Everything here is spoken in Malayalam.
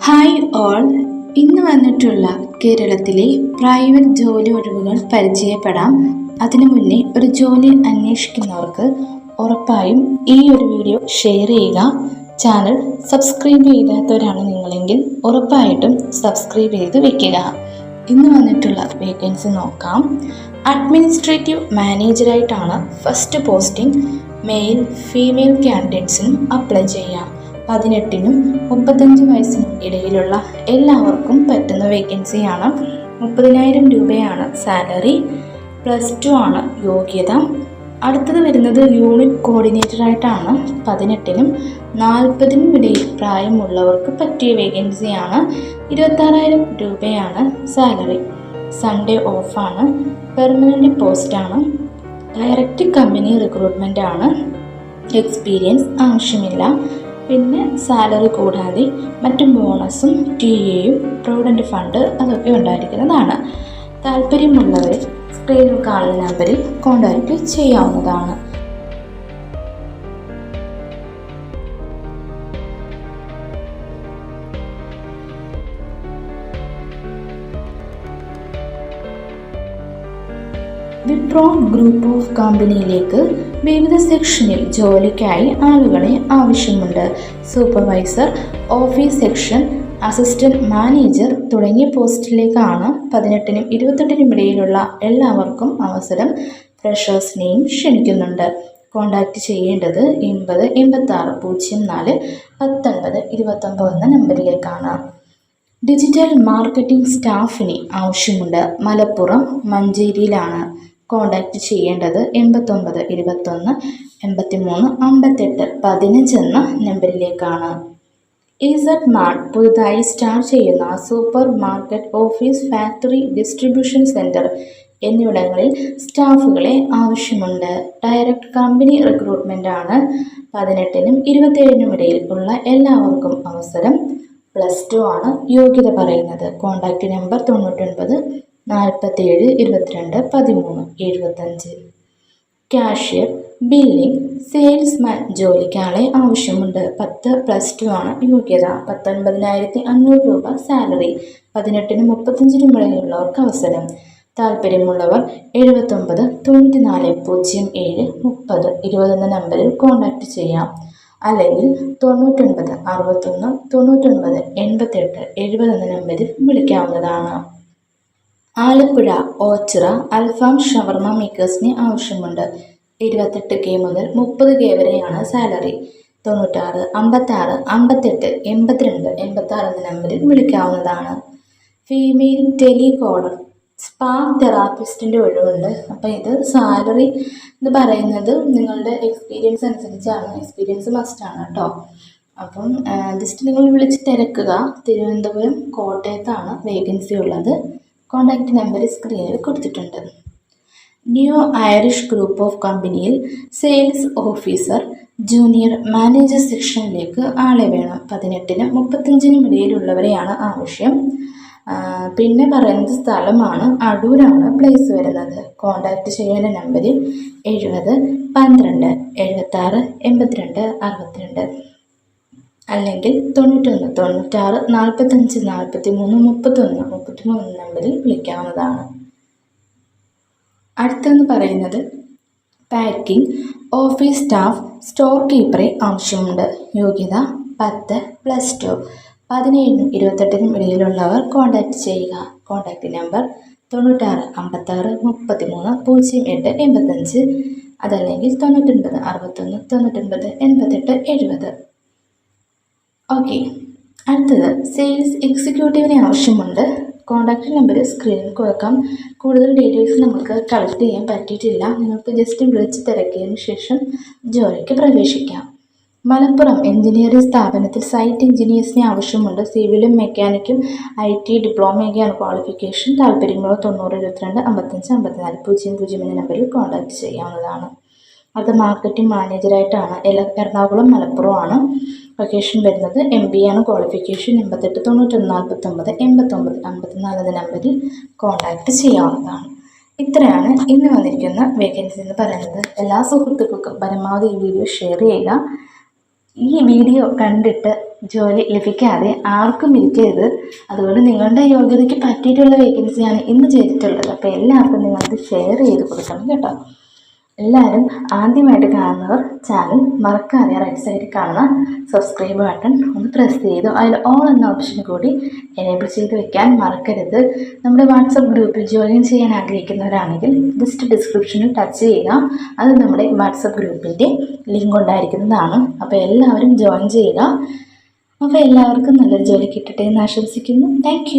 ഹായ് ഓൾ, ഇന്ന് വന്നിട്ടുള്ള കേരളത്തിലെ പ്രൈവറ്റ് ജോലി ഒഴിവുകൾ പരിചയപ്പെടാം. അതിനു മുന്നേ ഒരു ജോലി അന്വേഷിക്കുന്നവർക്ക് ഉറപ്പായും ഈ ഒരു വീഡിയോ ഷെയർ ചെയ്യുക. ചാനൽ സബ്സ്ക്രൈബ് ചെയ്താത്തവരാണ് നിങ്ങളെങ്കിൽ ഉറപ്പായിട്ടും സബ്സ്ക്രൈബ് ചെയ്ത് വെക്കുക. ഇന്ന് വന്നിട്ടുള്ള വേക്കൻസി നോക്കാം. അഡ്മിനിസ്ട്രേറ്റീവ് മാനേജറായിട്ടാണ് ഫസ്റ്റ് പോസ്റ്റിംഗ്. മെയിൽ ഫീമെയിൽ കാൻഡിഡേറ്റ്സിനും അപ്ലൈ ചെയ്യാം. 18നും 35 വയസ്സിനും ഇടയിലുള്ള എല്ലാവർക്കും പറ്റുന്ന വേക്കൻസിയാണ്. 30,000 രൂപയാണ് സാലറി. +2 ആണ് യോഗ്യത. അടുത്തത് വരുന്നത് യൂണിറ്റ് കോർഡിനേറ്ററായിട്ടാണ്. 18നും 40നും ഇടയിൽ പ്രായമുള്ളവർക്ക് പറ്റിയ വേക്കൻസിയാണ്. 26,000 രൂപയാണ് സാലറി. സൺഡേ ഓഫാണ്. പെർമനൻ്റ് പോസ്റ്റാണ്. ഡയറക്റ്റ് കമ്പനി റിക്രൂട്ട്മെൻ്റ് ആണ്. എക്സ്പീരിയൻസ് ആവശ്യമില്ല. പിന്നെ സാലറി കൂടാതെ മറ്റു ബോണസും TA-യും പ്രൊവിഡൻറ്റ് ഫണ്ട് അതൊക്കെ ഉണ്ടായിരിക്കുന്നതാണ്. താല്പര്യമുള്ളവർ സ്ക്രീനിൽ കാണുന്ന നമ്പറിൽ കോൺടാക്റ്റ് ചെയ്യാവുന്നതാണ്. വിപ്രോ ഗ്രൂപ്പ് ഓഫ് കമ്പനിയിലേക്ക് വിവിധ സെക്ഷനിൽ ജോലിക്കായി ആളുകളെ ആവശ്യമുണ്ട്. Supervisor, office section, assistant manager തുടങ്ങിയ പോസ്റ്റിലേക്കാണ് 18നും 28നും ഇടയിലുള്ള എല്ലാവർക്കും അവസരം. ഫ്രഷേഴ്സിനെയും ക്ഷണിക്കുന്നുണ്ട്. കോൺടാക്റ്റ് ചെയ്യേണ്ടത് 80 86 04 19 29 എന്ന നമ്പറിലേക്കാണ്. ഡിജിറ്റൽ മാർക്കറ്റിംഗ് സ്റ്റാഫിനെ ആവശ്യമുണ്ട്. മലപ്പുറം മഞ്ചേരിയിലാണ്. കോൺടാക്റ്റ് ചെയ്യേണ്ടത് 89 21 83 58 15 എന്ന നമ്പറിലേക്കാണ്. ഇസഡ്മാർട്ട് പുതുതായി സ്റ്റാർട്ട് ചെയ്യുന്ന super market, office, factory, distribution centre എന്നിവിടങ്ങളിൽ സ്റ്റാഫുകളെ ആവശ്യമുണ്ട്. ഡയറക്റ്റ് കമ്പനി റിക്രൂട്ട്മെൻ്റ് ആണ്. 18നും 27നും ഇടയിൽ ഉള്ള എല്ലാവർക്കും അവസരം. +2 ആണ് യോഗ്യത പറയുന്നത്. Contact number 99 47 22 13 75. Cashier, billing, salesman ജോലിക്കാളെ ആവശ്യമുണ്ട്. 10 +2 ആണ് യോഗ്യത. 19,500 രൂപ സാലറി. 18നും 35നും ഇടയിലുള്ളവർക്ക് അവസരം. താല്പര്യമുള്ളവർ 79 94 07 30 20 എന്ന നമ്പറിൽ കോൺടാക്റ്റ് ചെയ്യാം. അല്ലെങ്കിൽ 99 61 99 88 70 എന്ന നമ്പറിൽ വിളിക്കാവുന്നതാണ്. ആലപ്പുഴ ഓച്ചിറ അൽഫാം ഷവർമ മേക്കേഴ്സിന് ആവശ്യമുണ്ട്. 28K മുതൽ 30K വരെയാണ് സാലറി. 96 56 58 82 86 എന്ന നമ്പറിൽ വിളിക്കാവുന്നതാണ്. ഫീമെയിൽ ടെലികോളർ സ്പാ തെറാപ്പിസ്റ്റിൻ്റെ ഒഴിവുണ്ട്. അപ്പോൾ ഇത് സാലറി എന്ന് പറയുന്നത് നിങ്ങളുടെ എക്സ്പീരിയൻസ് അനുസരിച്ചാണ്. എക്സ്പീരിയൻസ് മസ്റ്റാണ് കേട്ടോ. അപ്പം ജസ്റ്റ് നിങ്ങൾ വിളിച്ച് തിരക്കുക. തിരുവനന്തപുരം കോട്ടയത്താണ് വേക്കൻസി ഉള്ളത്. കോൺടാക്റ്റ് നമ്പർ സ്ക്രീനിൽ കൊടുത്തിട്ടുണ്ട്. ന്യൂ ഐറിഷ് ഗ്രൂപ്പ് ഓഫ് കമ്പനിയിൽ സെയിൽസ് ഓഫീസർ, ജൂനിയർ മാനേജർ സെക്ഷനിലേക്ക് ആളെ വേണം. 18നും 35നും ഇടയിലുള്ളവരെയാണ് ആവശ്യം. പിന്നെ പറയുന്നത് സ്ഥലമാണ് അടൂരാണ് പ്ലേസ് വരുന്നത്. കോൺടാക്റ്റ് ചെയ്യേണ്ട നമ്പറിൽ 70 12 76 82 62 അല്ലെങ്കിൽ 91 96 45 43 31 33 നമ്പറിൽ വിളിക്കാവുന്നതാണ്. അടുത്തെന്ന് പറയുന്നത് പാക്കിംഗ്, ഓഫീസ് സ്റ്റാഫ്, സ്റ്റോർ കീപ്പറെ ആവശ്യമുണ്ട്. യോഗ്യത 10 +2. 17നും 28നും ഇടയിലുള്ളവർ കോൺടാക്റ്റ് ചെയ്യുക. കോൺടാക്റ്റ് നമ്പർ 96 56 33 08 85 അതല്ലെങ്കിൽ 99 61 99 88 70. ഓക്കെ, അടുത്തത് സെയിൽസ് എക്സിക്യൂട്ടീവിനെ ആവശ്യമുണ്ട്. കോൺടാക്റ്റ് നമ്പർ സ്ക്രീനിൽ കൊടുക്കാം. കൂടുതൽ ഡീറ്റെയിൽസ് നമുക്ക് കളക്ട് ചെയ്യാൻ പറ്റിയിട്ടില്ല. നിങ്ങൾക്ക് ജസ്റ്റ് വിളിച്ച് തിരക്കിയതിന് ശേഷം ജോലിക്ക് പ്രവേശിക്കാം. മലപ്പുറം എഞ്ചിനീയറിംഗ് സ്ഥാപനത്തിൽ സൈറ്റ് എഞ്ചിനീയേഴ്സിനെ ആവശ്യമുണ്ട്. സിവിലും മെക്കാനിക്കും IT ഡിപ്ലോമയൊക്കെയാണ് ക്വാളിഫിക്കേഷൻ. താല്പര്യമുള്ള 90 22 55 54 00 എന്ന നമ്പറിൽ കോൺടാക്റ്റ് ചെയ്യാവുന്നതാണ്. അത് മാർക്കറ്റിംഗ് മാനേജറായിട്ടാണ്. എറണാകുളം മലപ്പുറമാണ് ലൊക്കേഷൻ വരുന്നത്. MBA ആണ് ക്വാളിഫിക്കേഷൻ. 88 91 49 89 54 എന്ന നമ്പറിൽ കോൺടാക്റ്റ് ചെയ്യാവുന്നതാണ്. ഇത്രയാണ് ഇന്ന് വന്നിരിക്കുന്ന വേക്കൻസി എന്ന് പറയുന്നത്. എല്ലാ സുഹൃത്തുക്കൾക്കും പരമാവധി ഈ വീഡിയോ ഷെയർ ചെയ്യുക. ഈ വീഡിയോ കണ്ടിട്ട് ജോലി ലഭിക്കാതെ ആർക്കും ഇരിക്കരുത്. അതുകൊണ്ട് നിങ്ങളുടെ യോഗ്യതയ്ക്ക് പറ്റിയിട്ടുള്ള വേക്കൻസിയാണ് ഇന്ന് ചെയ്തിട്ടുള്ളത്. അപ്പോൾ എല്ലാവർക്കും നിങ്ങളത് ഷെയർ ചെയ്ത് കൊടുക്കണം കേട്ടോ. എല്ലാവരും ആദ്യമായിട്ട് കാണുന്നവർ ചാനൽ മറക്കാതെ റൈറ്റ് സൈഡിൽ കാണുന്ന സബ്സ്ക്രൈബ് ബട്ടൺ ഒന്ന് പ്രസ് ചെയ്തു അതിൽ ഓൾ എന്ന ഓപ്ഷൻ കൂടി എനേബിൾ ചെയ്ത് വെക്കാൻ മറക്കരുത്. നമ്മുടെ വാട്സപ്പ് ഗ്രൂപ്പിൽ ജോയിൻ ചെയ്യാൻ ആഗ്രഹിക്കുന്നവരാണെങ്കിൽ ജസ്റ്റ് ഡിസ്ക്രിപ്ഷനിൽ ടച്ച് ചെയ്യുക. അത് നമ്മുടെ വാട്സപ്പ് ഗ്രൂപ്പിൻ്റെ ലിങ്ക് ഉണ്ടായിരിക്കുന്നതാണ്. അപ്പോൾ എല്ലാവരും ജോയിൻ ചെയ്യുക. അപ്പോൾ എല്ലാവർക്കും നല്ലൊരു ജോലി കിട്ടട്ടെ എന്ന് ആശംസിക്കുന്നു. താങ്ക്